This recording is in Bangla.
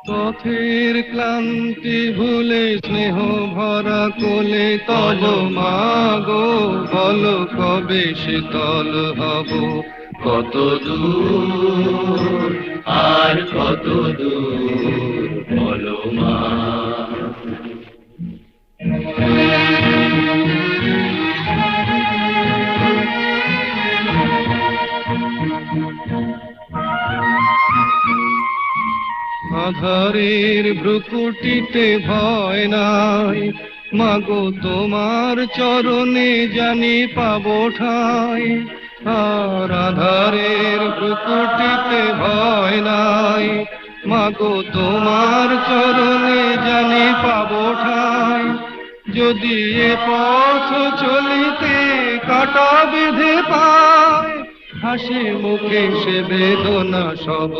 পথের ক্লান্তি ভুলে স্নেহ ভরা কোলে তব মাগো বলো কবে শীতল হব। কত দূর আর কত দূর বলো মা। আধারের ভ্রুকুটিতে ভয় নাই, মাগো তোমার চরণে জানি পাবো ঠাই। আর আধারের ভ্রুকুটিতে ভয় নাই, মাগো তোমার চরণে জানি পাবো ঠাই। যদি এ পথ চলিতে কাটা বেঁধে পায়, হাসি মুখে সে বেদনা সব।